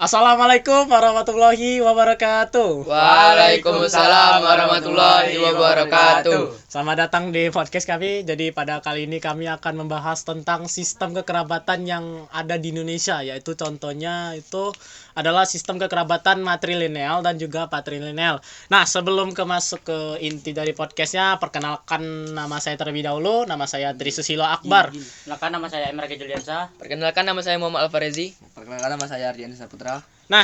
Assalamualaikum warahmatullahi wabarakatuh. Waalaikumsalam warahmatullahi wabarakatuh. Selamat datang di podcast kami. Jadi pada kali ini kami akan membahas tentang sistem kekerabatan yang ada di Indonesia, yaitu contohnya itu adalah sistem kekerabatan matrilineal dan juga patrilineal. Nah, sebelum masuk ke inti dari podcastnya, perkenalkan nama saya terlebih dahulu. Nama saya Trisusilo Akbar. Perkenalkan nama saya Emre Juliansa. Perkenalkan nama saya Muhammad Alfarezi. Perkenalkan nama saya Ardian Saputra. Nah,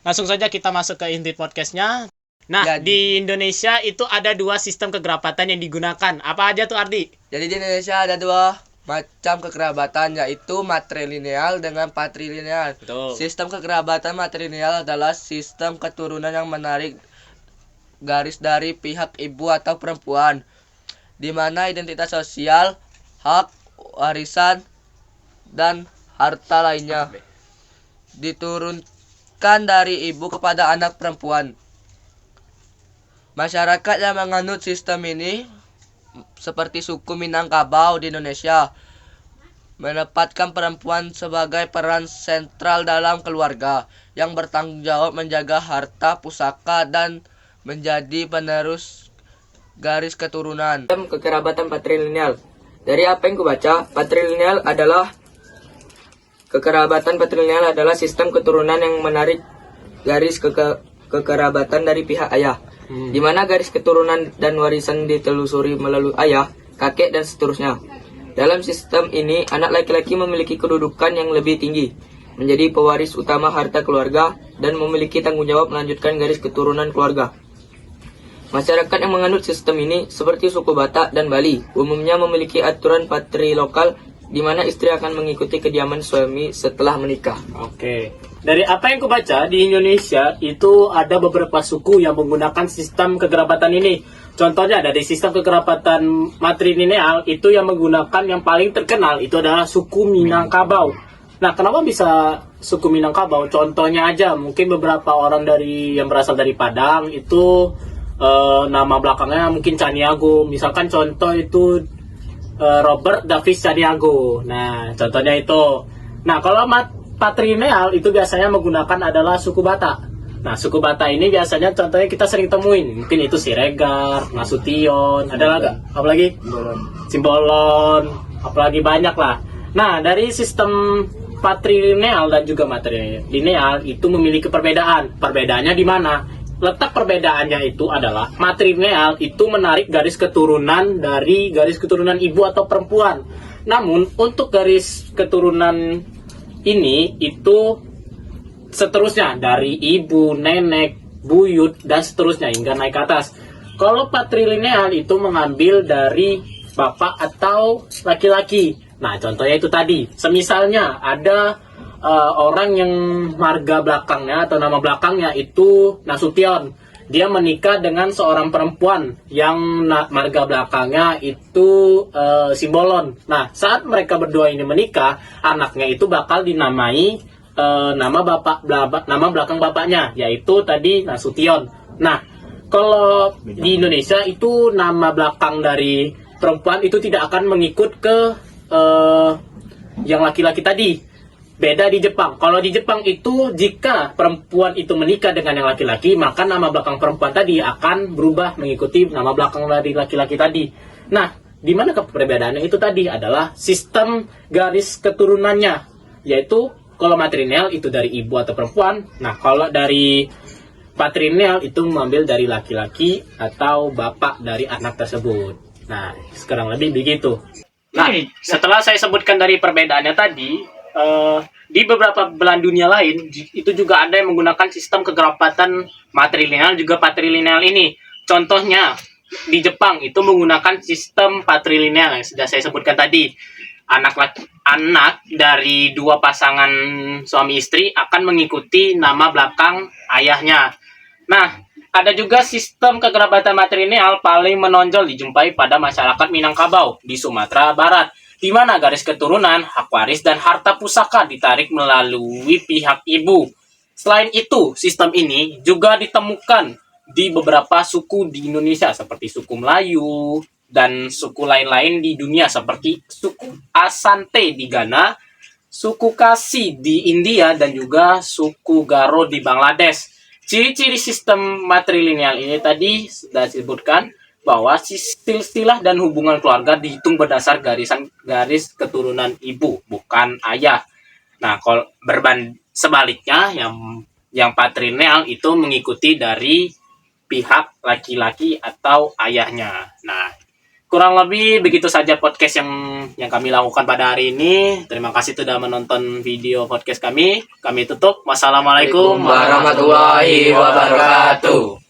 langsung saja kita masuk ke inti podcastnya. Nah, di Indonesia itu ada dua sistem kekerabatan yang digunakan. Apa aja tuh, Ardi? Jadi di Indonesia ada dua macam kekerabatan, yaitu matrilineal dengan patrilineal. Betul. Sistem kekerabatan matrilineal adalah sistem keturunan yang menarik garis dari pihak ibu atau perempuan, di mana identitas sosial, hak, warisan, dan harta lainnya diturunkan dari ibu kepada anak perempuan. Masyarakat yang menganut sistem ini seperti suku Minangkabau di Indonesia menempatkan perempuan sebagai peran sentral dalam keluarga yang bertanggung jawab menjaga harta pusaka dan menjadi penerus garis keturunan. Sistem kekerabatan patrilineal. Dari apa yang kubaca, kekerabatan patrilineal adalah sistem keturunan yang menarik garis kekerabatan dari pihak ayah, di mana garis keturunan dan warisan ditelusuri melalui ayah, kakek, dan seterusnya. Dalam sistem ini, anak laki-laki memiliki kedudukan yang lebih tinggi, menjadi pewaris utama harta keluarga, dan memiliki tanggung jawab melanjutkan garis keturunan keluarga. Masyarakat yang menganut sistem ini, seperti suku Batak dan Bali, umumnya memiliki aturan patrilokal, di mana istri akan mengikuti kediaman suami setelah menikah. Oke. Dari apa yang kubaca, di Indonesia itu ada beberapa suku yang menggunakan sistem kekerabatan ini. Contohnya dari sistem kekerabatan matrilineal itu yang menggunakan yang paling terkenal itu adalah suku Minangkabau. Nah, kenapa bisa suku Minangkabau? Contohnya aja, mungkin beberapa orang yang berasal dari Padang itu nama belakangnya mungkin Caniago. Misalkan contoh itu Robert Davis Caniago. Nah, contohnya itu. Nah, kalau patrilineal itu biasanya menggunakan adalah suku Batak. Nah, suku Batak ini biasanya contohnya kita sering temuin. Mungkin itu Siregar, Nasution, ada lagi? Apalagi? Simbolon, apalagi banyak lah. Nah, dari sistem patrilineal dan juga matrilineal itu memiliki perbedaan. Perbedaannya di mana? Letak perbedaannya itu adalah matrilineal itu menarik garis keturunan dari garis keturunan ibu atau perempuan. Namun untuk garis keturunan ini itu seterusnya dari ibu, nenek, buyut, dan seterusnya hingga naik ke atas. Kalau patrilineal itu mengambil dari bapak atau laki-laki. Nah, contohnya itu tadi. Semisalnya ada orang yang marga belakangnya atau nama belakangnya itu Nasution. Dia menikah dengan seorang perempuan yang marga belakangnya itu Simbolon. Nah, saat mereka berdua ini menikah, anaknya itu bakal dinamai nama belakang bapaknya, yaitu tadi Nasution. Nah, kalau di Indonesia itu nama belakang dari perempuan itu tidak akan mengikut ke yang laki-laki tadi. Beda di Jepang. Kalau di Jepang itu jika perempuan itu menikah dengan yang laki-laki, maka nama belakang perempuan tadi akan berubah mengikuti nama belakang dari laki-laki tadi. Nah, di mana perbedaannya itu tadi adalah sistem garis keturunannya, yaitu kalau matrilineal itu dari ibu atau perempuan. Nah, kalau dari patrilineal itu mengambil dari laki-laki atau bapak dari anak tersebut. Nah, sekarang lebih begitu. Nah, setelah saya sebutkan dari perbedaannya tadi, di beberapa belahan dunia lain itu juga ada yang menggunakan sistem kekerabatan matrilineal juga patrilineal ini. Contohnya di Jepang itu menggunakan sistem patrilineal yang sudah saya sebutkan tadi. Anak dari dua pasangan suami istri akan mengikuti nama belakang ayahnya. Nah, ada juga sistem kekerabatan matrilineal paling menonjol dijumpai pada masyarakat Minangkabau di Sumatera Barat, di mana garis keturunan, hak waris, dan harta pusaka ditarik melalui pihak ibu. Selain itu, sistem ini juga ditemukan di beberapa suku di Indonesia seperti suku Melayu dan suku lain-lain di dunia seperti suku Asante di Ghana, suku Khasi di India, dan juga suku Garo di Bangladesh. Ciri-ciri sistem matrilineal ini tadi sudah disebutkan bahwa silsilah dan hubungan keluarga dihitung berdasar garis keturunan ibu, bukan ayah. Nah, kalau sebaliknya yang patrilineal itu mengikuti dari pihak laki-laki atau ayahnya. Nah, kurang lebih begitu saja podcast yang kami lakukan pada hari ini. Terima kasih sudah menonton video podcast kami. Kami tutup. Wassalamualaikum warahmatullahi wabarakatuh.